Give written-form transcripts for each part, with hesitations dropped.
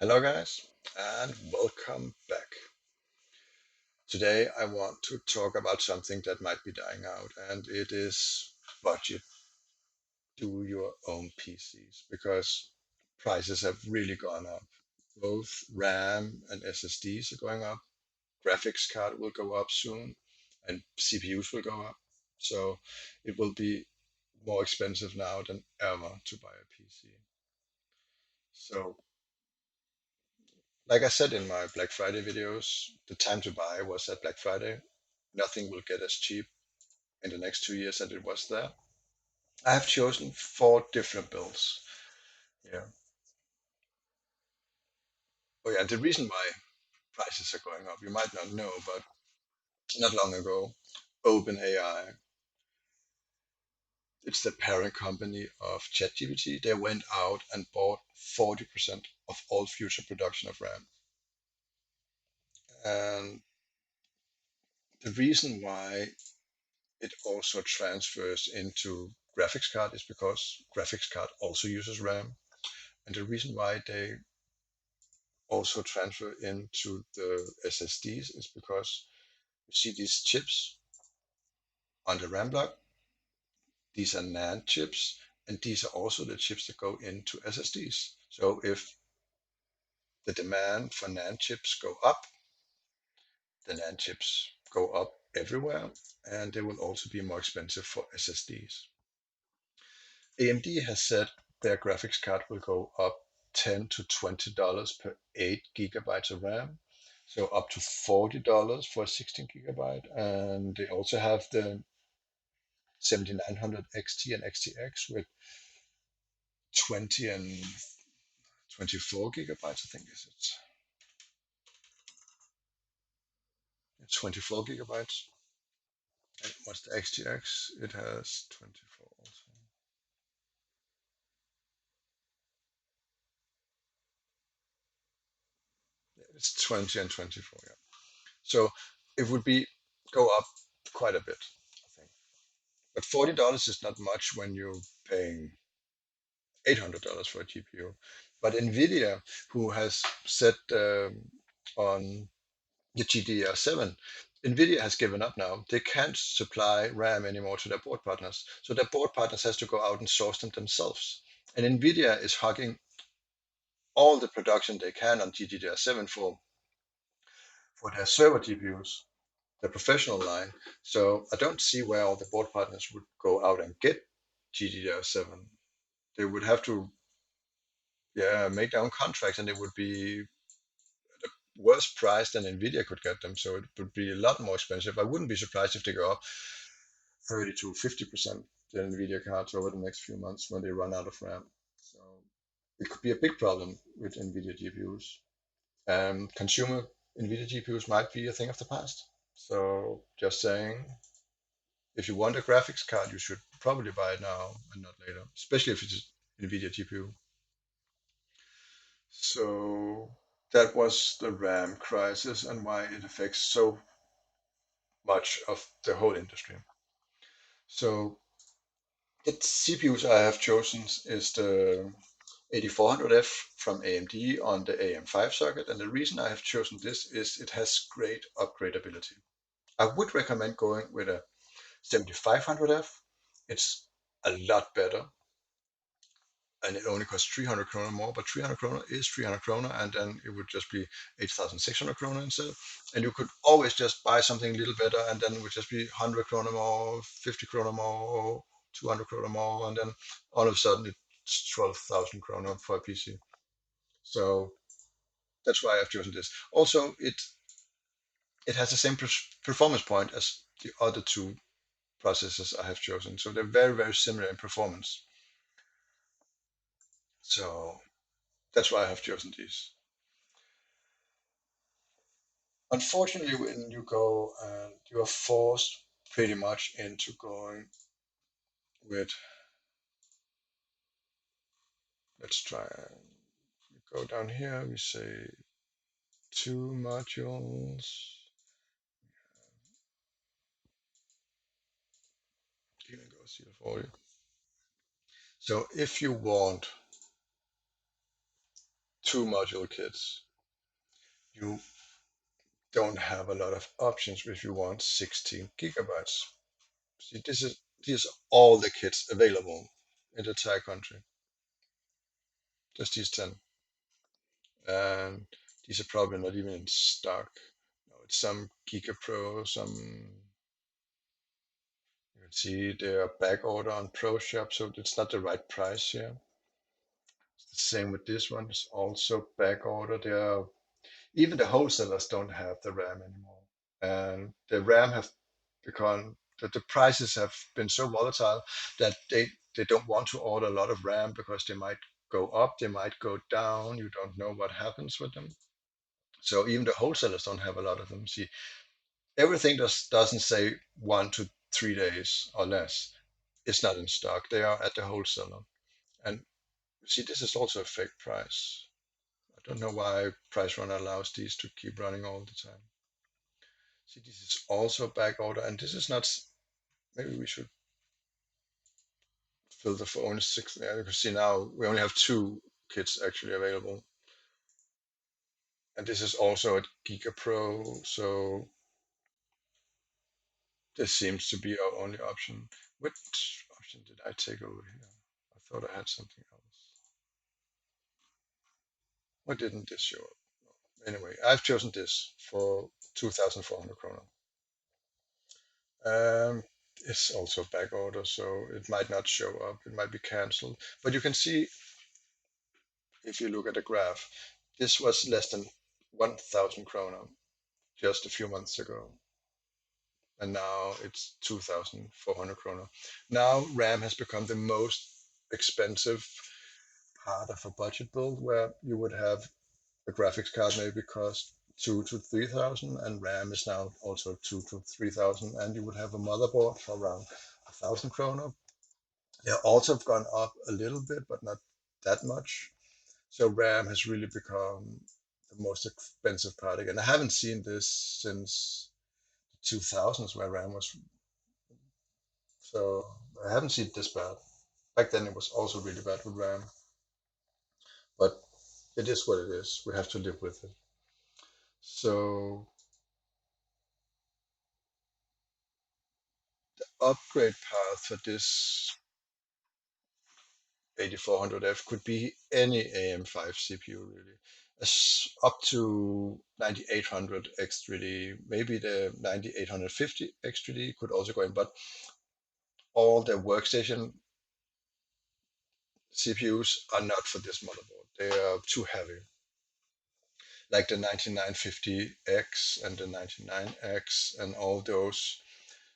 Hello, guys, and welcome back. Today, I want to talk about something that might be dying out, and it is budget. Do your own PCs because prices have really gone up. Both RAM and SSDs are going up. Graphics card will go up soon, and CPUs will go up. So it will be more expensive now than ever to buy a PC. So like I said in my Black Friday videos, the time to buy was at Black Friday. Nothing will get as cheap in the next 2 years as it was there. I have chosen four different builds. Yeah. Oh yeah, the reason why prices are going up, you might not know, but not long ago, OpenAI, it's the parent company of ChatGPT, they went out and bought 40% of all future production of RAM. And the reason why it also transfers into graphics card is because graphics card also uses RAM. And the reason why they also transfer into the SSDs is because you see these chips on the RAM block. These are NAND chips, and these are also the chips that go into SSDs. So if the demand for NAND chips go up, the NAND chips go up everywhere, and they will also be more expensive for SSDs. AMD has said their graphics card will go up $10 to $20 per 8 GB of RAM, so up to $40 for a 16 GB. And they also have the 7900 XT and XTX with 20 and 24 GB. I think it's 24 GB. And what's the XTX? It has 24 also. Yeah, it's 20 and 24. Yeah. So it would be go up quite a bit, I think. But $40 is not much when you're paying $800 for a GPU. But NVIDIA, who has set on the GDDR7, NVIDIA has given up now. They can't supply RAM anymore to their board partners. So their board partners has to go out and source them themselves. And NVIDIA is hogging all the production they can on GDDR7 for their server GPUs, the professional line. So I don't see where all the board partners would go out and get GDDR7. They would have to, yeah, make their own contracts, and it would be worse price than Nvidia could get them. So it would be a lot more expensive. I wouldn't be surprised if they go up 30 to 50% the Nvidia cards over the next few months when they run out of RAM. So it could be a big problem with Nvidia GPUs. Consumer Nvidia GPUs might be a thing of the past. So just saying, if you want a graphics card, you should probably buy it now and not later, especially if it's Nvidia GPU. So that was the RAM crisis and why it affects so much of the whole industry. So the CPUs I have chosen is the 8400F from AMD on the AM5 socket, and the reason I have chosen this is it has great upgradability. I would recommend going with a 7500F. It's a lot better and it only costs 300 krona more, but 300 krona is 300 krona, and then it would just be 8,600 krona instead. And you could always just buy something a little better, and then it would just be 100 krona more, 50 krona more, 200 krona more, and then all of a sudden it's 12,000 krona for a PC. So that's why I've chosen this. Also, it has the same performance point as the other two processors I have chosen, so they're very similar in performance. So that's why I have chosen these. Unfortunately, when you go and you are forced pretty much into going with, let's try and go down here, we say two modules, even goes here for you. So if you want two module kits, you don't have a lot of options if you want 16 gigabytes. See, these are all the kits available in the entire country, just these 10. And these are probably not even in stock. No, it's some Giga Pro, some you can see they are back order on Pro Shop, so it's not the right price here. It's the same with this one, it's also back order. They are even the wholesalers don't have the RAM anymore. And the RAM have become that the prices have been so volatile that they don't want to order a lot of RAM because they might go up, they might go down. You don't know what happens with them. So even the wholesalers don't have a lot of them. See, everything doesn't say 1 to 3 days or less. It's not in stock. They are at the wholesaler. And see, this is also a fake price. I don't know why Price Runner allows these to keep running all the time. See, this is also back order, and this is not. Maybe we should fill the phone six. Yeah, you can see now we only have two kits actually available, and this is also at Giga Pro. So this seems to be our only option. Which option did I take over here? I thought I had something else. Why didn't this show up? Anyway, I've chosen this for 2,400 kroner. It's also back order, so it might not show up. It might be cancelled. But you can see if you look at the graph, this was less than 1,000 krona just a few months ago, and now it's 2,400 krona. Now RAM has become the most expensive part of a budget build, where you would have a graphics card maybe cost 2 to 3,000, and RAM is now also 2 to 3,000, and you would have a motherboard for around 1,000 krona. They also have gone up a little bit, but not that much. So RAM has really become the most expensive part again. I haven't seen this since 2000s where RAM was, so I haven't seen it this bad. Back then it was also really bad with RAM, but it is what it is. We have to live with it. So upgrade path for this 8400F could be any AM5 CPU really. As up to 9800 X3D, maybe the 9850 X3D could also go in, but all the workstation CPUs are not for this motherboard. They are too heavy. Like the 9950X and the 99X and all those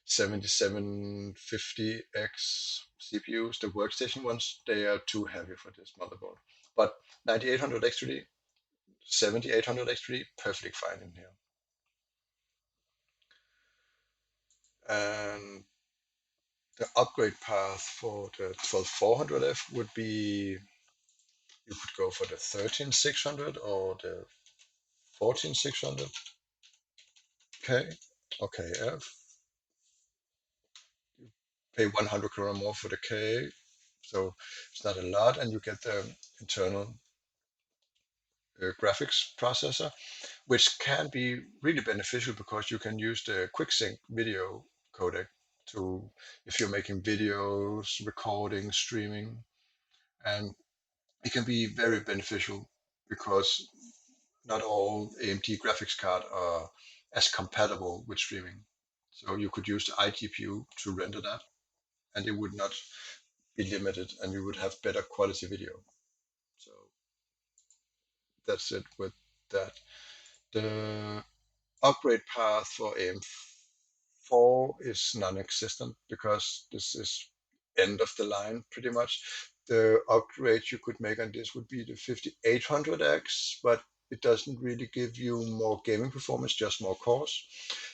7750X CPUs, the workstation ones, they are too heavy for this motherboard. But 9800 X3D, 7800 X3D, perfectly fine in here. And the upgrade path for the 12400F would be you could go for the 13600 or the 14600. Okay, okay, F. Pay 100 krona more for the K, so it's not a lot, and you get the internal graphics processor, which can be really beneficial because you can use the QuickSync video codec to if you're making videos, recording, streaming, and it can be very beneficial because not all AMD graphics cards are as compatible with streaming. So you could use the iGPU to render that, and it would not be limited, and you would have better quality video. So that's it with that. The upgrade path for AM4 is non-existent because this is end of the line pretty much. The upgrade you could make on this would be the 5800X, but it doesn't really give you more gaming performance, just more cores.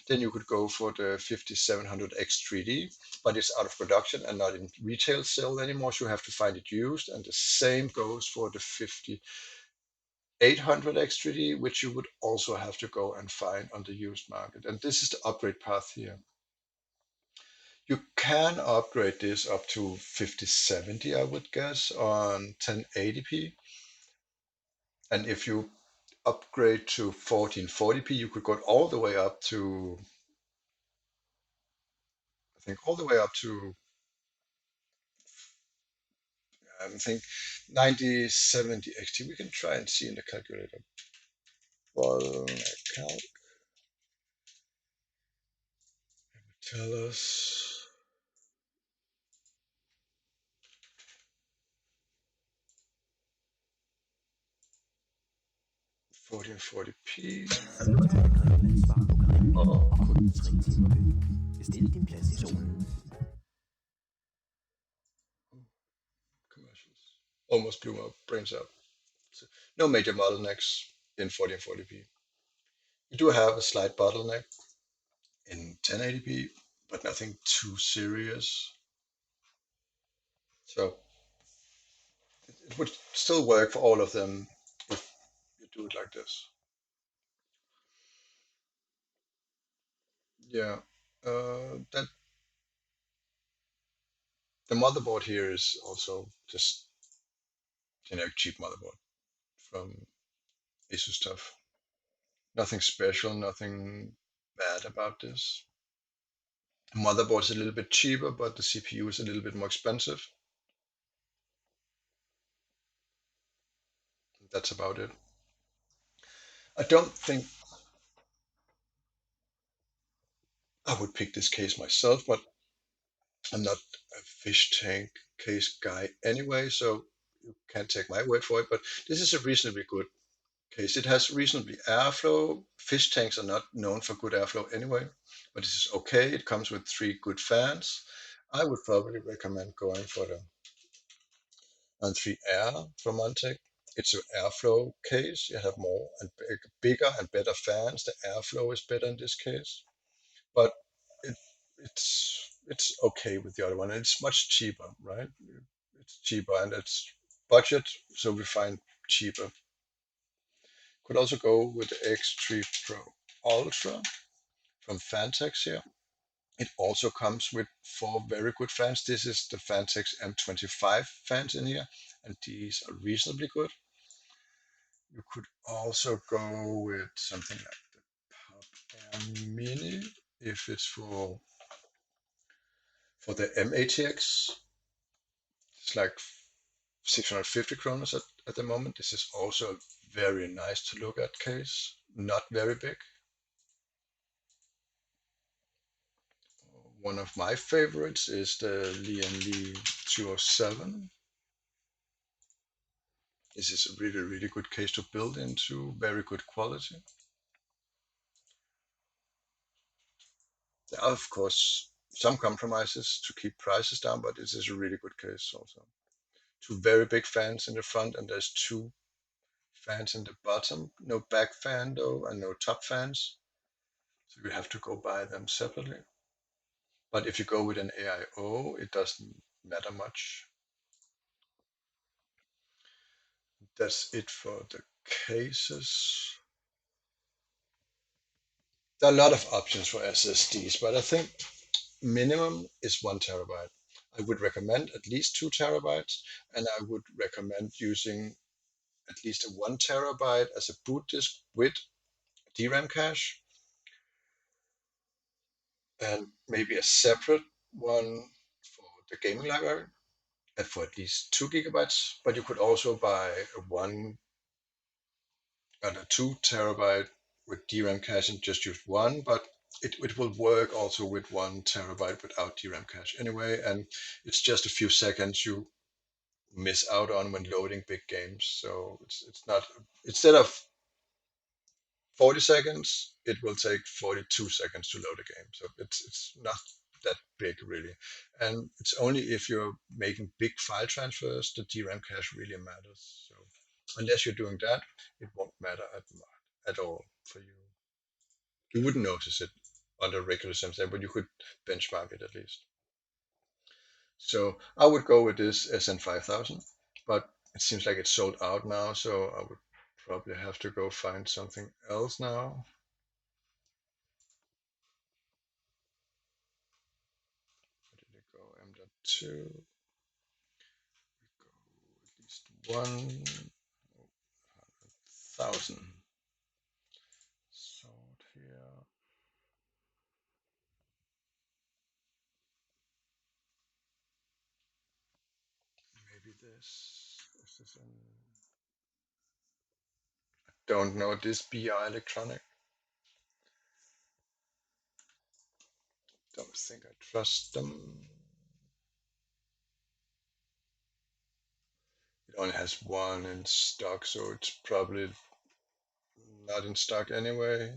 Then you could go for the 5700X 3D, but it's out of production and not in retail sale anymore, so you have to find it used. And the same goes for the 5800X 3D, which you would also have to go and find on the used market. And this is the upgrade path here. You can upgrade this up to 5070, I would guess, on 1080p. And if you upgrade to 1440p, you could go all the way up to, I think, all the way up to, I think, 9070 XT. We can try and see in the calculator. Well, account, tell us 1440p. Oh, commercials. Almost blew my brains out. So, no major bottlenecks in 1440p. You do have a slight bottleneck in 1080p, but nothing too serious. So it would still work for all of them if you do it like this. Yeah. That the motherboard here is also just generic cheap motherboard from Asus stuff. Nothing special, nothing bad about this. The motherboard is a little bit cheaper, but the CPU is a little bit more expensive. That's about it. I don't think I would pick this case myself, but I'm not a fish tank case guy anyway, so you can't take my word for it. But this is a reasonably good case. It has reasonably airflow. Fish tanks are not known for good airflow anyway, but this is okay. It comes with 3 good fans. I would probably recommend going for the N3 Air from Montec. It's an airflow case. You have more and bigger and better fans. The airflow is better in this case, but it, it's okay with the other one. And it's much cheaper, right? It's cheaper and it's budget, so we find cheaper. Could also go with the X3 Pro Ultra from Fantex here. It also comes with 4 very good fans. This is the Fantex M25 fans in here, and these are reasonably good. You could also go with something like the Pop Air Mini if it's for the M80X. It's like 650 kroner at the moment. This is also very nice to look at case. Not very big. One of my favorites is the Li 207. This is a really, really good case to build into. Very good quality. There are, of course, some compromises to keep prices down, but this is a really good case also. 2 very big fans in the front, and there's 2 fans in the bottom. No back fan though, and no top fans. So you have to go buy them separately. But if you go with an AIO, it doesn't matter much. That's it for the cases. There are a lot of options for SSDs, but I think minimum is 1 terabyte. I would recommend at least 2 terabytes, and I would recommend using at least a 1 terabyte as a boot disk with DRAM cache, and maybe a separate one for the gaming library and for at least 2 gigabytes. But you could also buy a 2 terabyte with DRAM cache and just use one, but it will work also with 1 terabyte without DRAM cache anyway, and it's just a few seconds you miss out on when loading big games. So it's not, instead of 40 seconds, it will take 42 seconds to load a game. So it's not that big really, and it's only if you're making big file transfers the DRAM cache really matters. So unless you're doing that, it won't matter at all for you. You wouldn't notice it under regular SimSam, but you could benchmark it at least. So I would go with this SN5000, but it seems like it's sold out now, so I would probably have to go find something else now. Where did it go? M.2. We go at least one. chosen. Sort here. Maybe this. Is this in? Don't know this BR Electronic. Don't think I trust them. It only has one in stock, so it's probably not in stock anyway.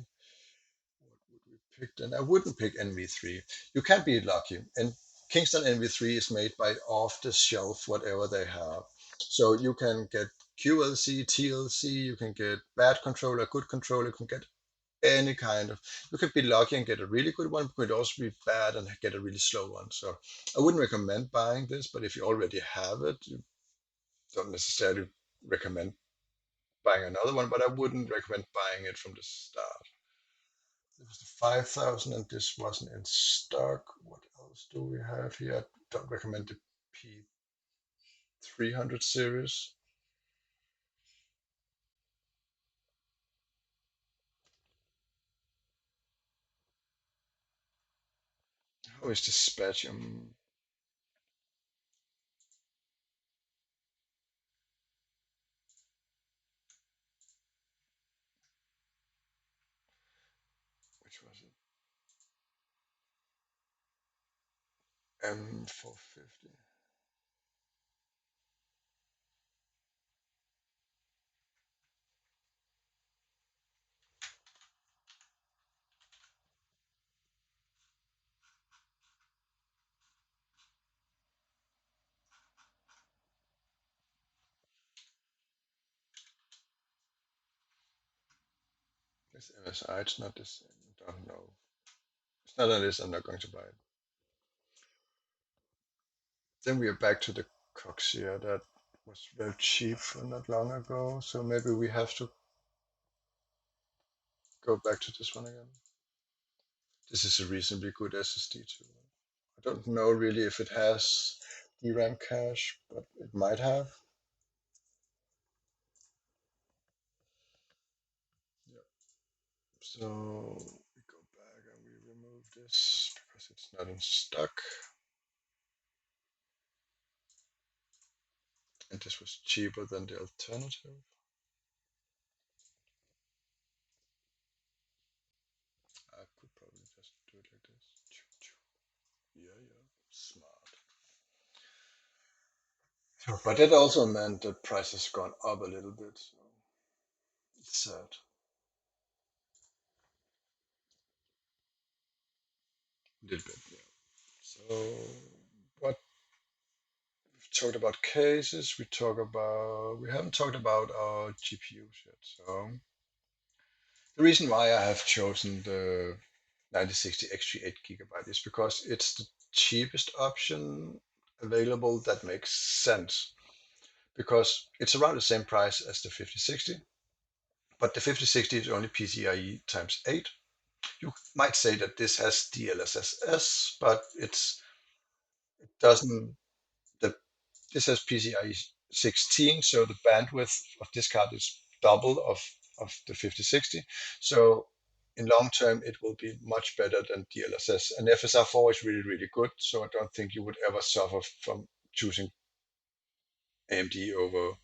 What would we pick then? I wouldn't pick NV3. You can be lucky. And Kingston NV3 is made by off the shelf, whatever they have. So you can get QLC, TLC, you can get bad controller, good controller, you can get any kind of. You could be lucky and get a really good one, but could also be bad and get a really slow one. So I wouldn't recommend buying this, but if you already have it, you don't necessarily recommend buying another one, but I wouldn't recommend buying it from the start. This was the 5000 and this wasn't in stock. What else do we have here? I don't recommend the P300 series. How is the Spatium? Which was it? M450. It's MSI, it's not the same. I don't know. It's not on this, I'm not going to buy it. Then we are back to the Coxia that was very cheap not long ago. So maybe we have to go back to this one again. This is a reasonably good SSD too. I don't know really if it has DRAM cache, but it might have. Yep. So we go back and we remove this because it's not in stock. And this was cheaper than the alternative. I could probably just do it like this. Yeah, yeah, smart. So, but that also meant the price has gone up a little bit. So it's sad. A little bit, yeah. So what we've talked about cases, we haven't talked about our GPUs yet. So the reason why I have chosen the 9060 XG 8 GB is because it's the cheapest option available that makes sense. Because it's around the same price as the 5060, but the 5060 is only PCIe times 8. You might say that this has DLSS, but it doesn't. The This has PCIe 16, so the bandwidth of this card is double of the 5060. So in long term, it will be much better than DLSS. And FSR4 is really, really good. So I don't think you would ever suffer from choosing AMD over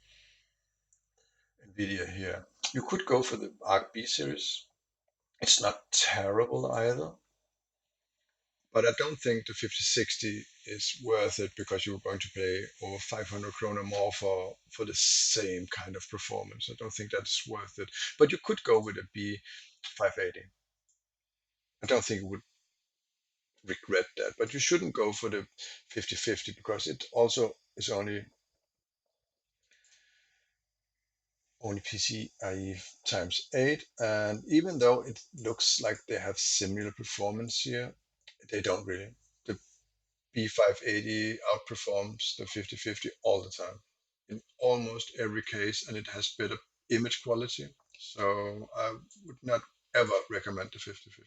NVIDIA here. You could go for the Arc B series. It's not terrible either, but I don't think the 5060 is worth it because you're going to pay over 500 kroner more for the same kind of performance. I don't think that's worth it. But you could go with a B580. I don't think you would regret that, but you shouldn't go for the 5050 because it also is only PCIe times 8, and even though it looks like they have similar performance here, they don't really. The B580 outperforms the 5050 all the time in almost every case, and it has better image quality. So I would not ever recommend the 5050.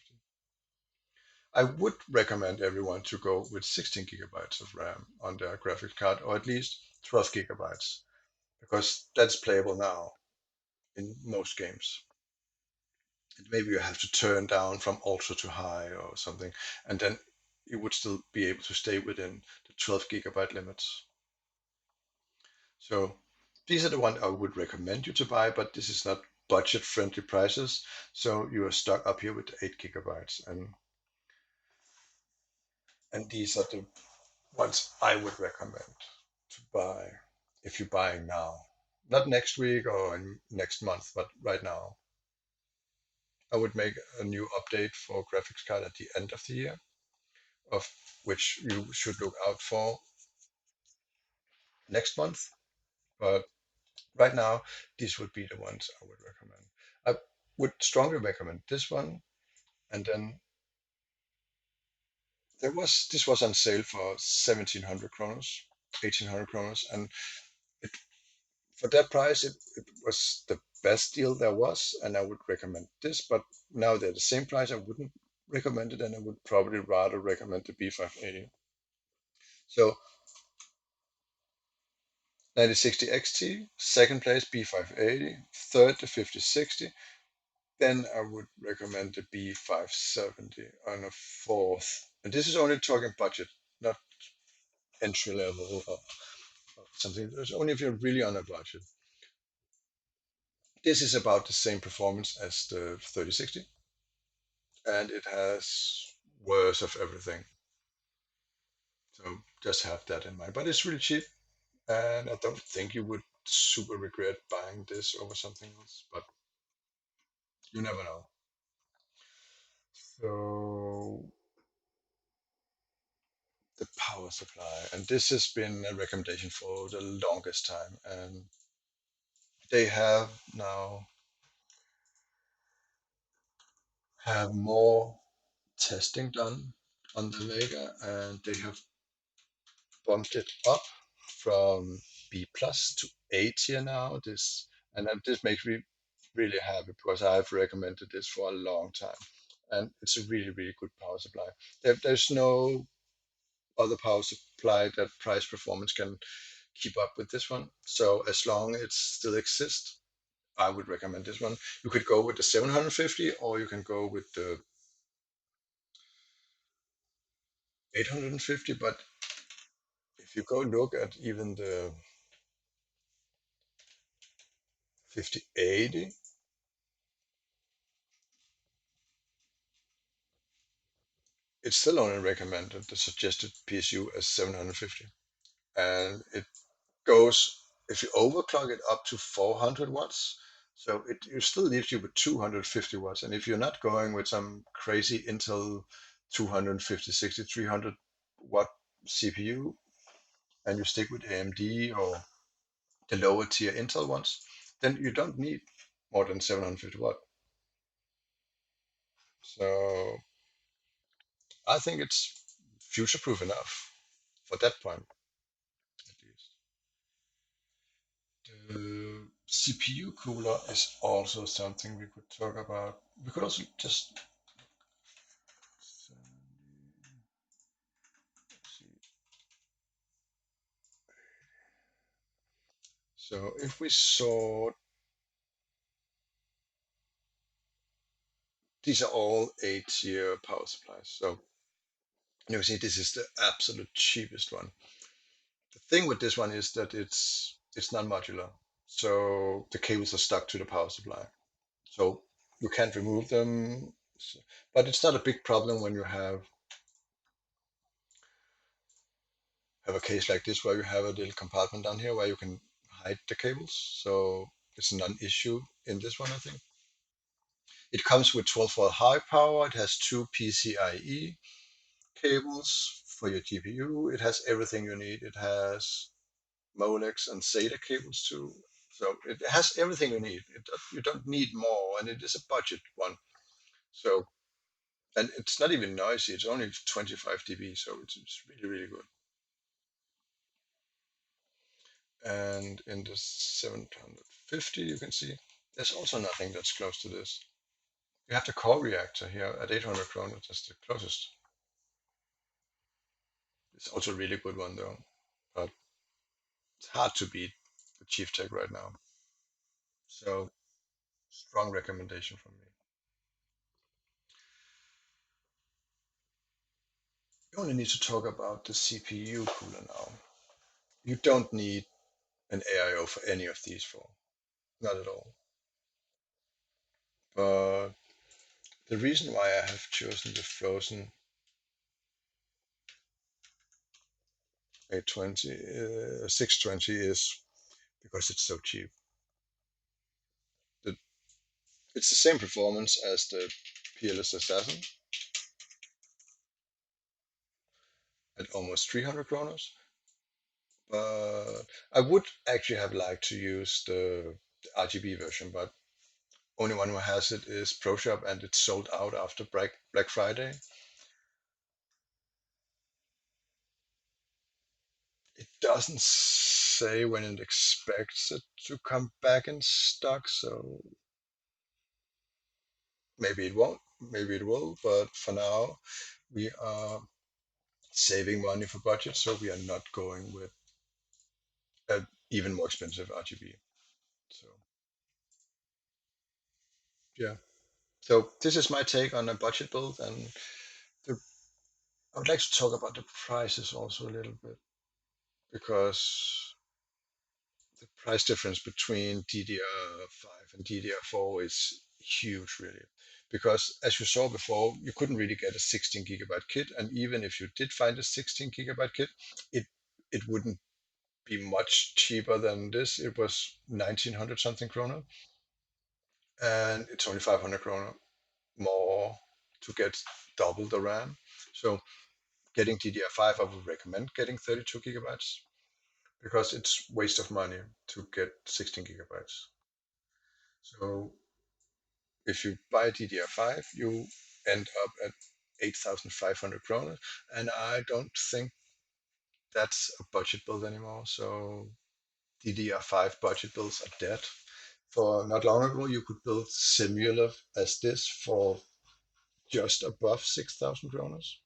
I would recommend everyone to go with 16 gigabytes of RAM on their graphics card, or at least 12 gigabytes, because that's playable now. in most games. And maybe you have to turn down from ultra to high or something, and then you would still be able to stay within the 12 gigabyte limits. So these are the ones I would recommend you to buy, but this is not budget friendly prices. So you are stuck up here with 8 gigabytes, and these are the ones I would recommend to buy if you're buying now. Not next week or next month, but right now. I would make a new update for graphics card at the end of the year, of which you should look out for next month. But right now, these would be the ones I would recommend. I would strongly recommend this one. And then this was on sale for 1700 kronos, 1800 kronos, and it, for that price, it was the best deal there was, and I would recommend this. But now they're the same price, I wouldn't recommend it, and I would probably rather recommend the B580. So 9060 XT, second place B580, third the 5060. Then I would recommend the B570 on a fourth. And this is only talking budget, not entry level or something. It's only if you're really on a budget. This is about the same performance as the 3060, and it has worse of everything. So just have that in mind. But it's really cheap, and I don't think you would super regret buying this over something else. But you never know. So the power supply, and this has been a recommendation for the longest time, and they have now have more testing done on the Vega, and they have bumped it up from B plus to A tier now. This makes me really happy because I've recommended this for a long time, and it's a really really good power supply. There's no other power supply that price performance can keep up with this one. So as long as it still exists, I would recommend this one. You could go with the 750, or you can go with the 850. But if you go look at even the 5080, it's still only recommended the suggested PSU as 750, and it goes if you overclock it up to 400 watts. So it still leaves you with 250 watts. And if you're not going with some crazy Intel 250, 60, 300 watt CPU, and you stick with AMD or the lower tier Intel ones, then you don't need more than 750 watt. So I think it's future proof enough for that point, at least. The CPU cooler is also something we could talk about. We could also just see. So if we saw, these are all 8 tier power supplies. So you can see this is the absolute cheapest one. The thing with this one is that it's non-modular. So the cables are stuck to the power supply. So you can't remove them. But it's not a big problem when you have a case like this where you have a little compartment down here where you can hide the cables. So it's a non-issue in this one, I think. It comes with 12-volt high power. It has two PCIe cables for your GPU. It has everything you need. It has Molex and SATA cables too. So it has everything you need. You don't need more, and it is a budget one. So, and it's not even noisy. It's only 25 dB, so it's really really good. And in the 750, you can see there's also nothing that's close to this. You have the core reactor here at 800 kroner. That's the closest. It's also a really good one though, but it's hard to beat the Chief Tech right now. So Strong recommendation from me. You only need to talk about the CPU cooler now. You don't need an AIO for any of these four, not at all. But the reason why I have chosen the Frozen 820, 620 is because it's so cheap. The, it's the same performance as the PLS Assassin at almost 300 kronos. But I would actually have liked to use the RGB version, but only one who has it is ProShop, and it's sold out after Black Friday. It doesn't say when it expects it to come back in stock, so maybe it won't, maybe it will, but for now we are saving money for budget, so we are not going with an even more expensive RGB. So yeah, so this is my take on a budget build, and the, I would like to talk about the prices also a little bit because the price difference between DDR5 and DDR4 is huge, really. Because as you saw before, you couldn't really get a 16 gigabyte kit, and even if you did find a 16 gigabyte kit, it it wouldn't be much cheaper than this. It was 1900 something kroner, and it's only 500 kroner more to get double the RAM. So getting DDR5, I would recommend getting 32 gigabytes because it's waste of money to get 16 gigabytes. So if you buy DDR5, you end up at 8,500 kroner, and I don't think that's a budget build anymore. So DDR5 budget builds are dead. For not long ago, you could build similar as this for just above 6,000 kroners.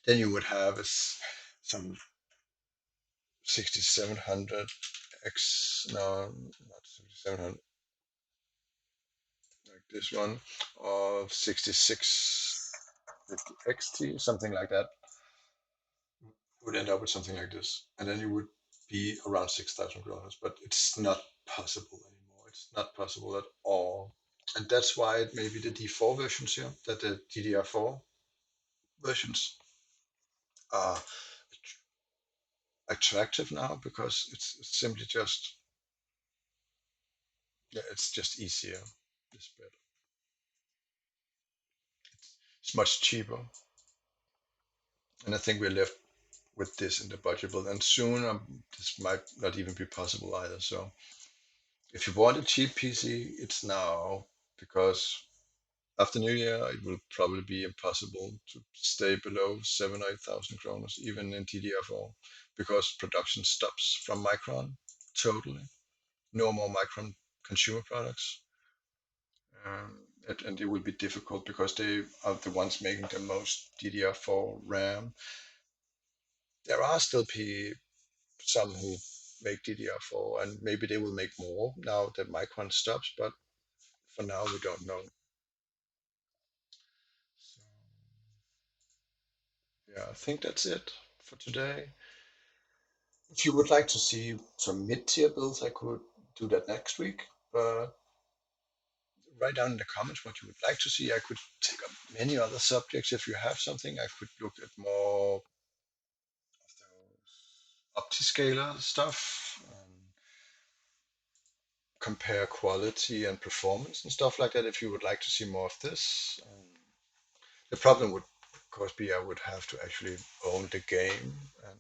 Then you would have some 6700 X, no, not 6700, like this one, of 6650 XT, something like that. Would end up with something like this, and then you would be around 6,000 kroners. But it's not possible anymore. It's not possible at all, and that's why maybe the D4 versions here, that the DDR4 versions are attractive now because it's simply just, yeah, it's just easier. It's better. It's much cheaper, and I think we're left with this in the budget build. And soon this might not even be possible either. So if you want a cheap PC, it's now, because after New Year it will probably be impossible to stay below 7 or 8,000 kroner, even in DDR4, because production stops from Micron totally. No more Micron consumer products. And it will be difficult because they are the ones making the most DDR4 RAM. There are still some who make DDR4, and maybe they will make more now that Micron stops, but for now we don't know. So, yeah, I think that's it for today. If you would like to see some mid-tier builds, I could do that next week. But write down in the comments what you would like to see. I could take up many other subjects. If you have something, I could look at more of those OptiScaler stuff, compare quality and performance and stuff like that. If you would like to see more of this, the problem would, of course, be I would have to actually own the game, and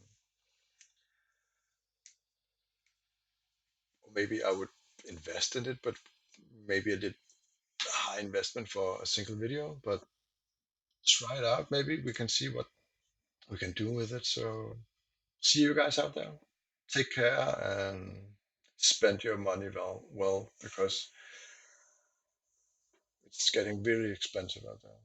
maybe I would invest in it, but maybe I did a high investment for a single video. But try it out. Maybe we can see what we can do with it. So see you guys out there. Take care and spend your money well, because it's getting really expensive out there.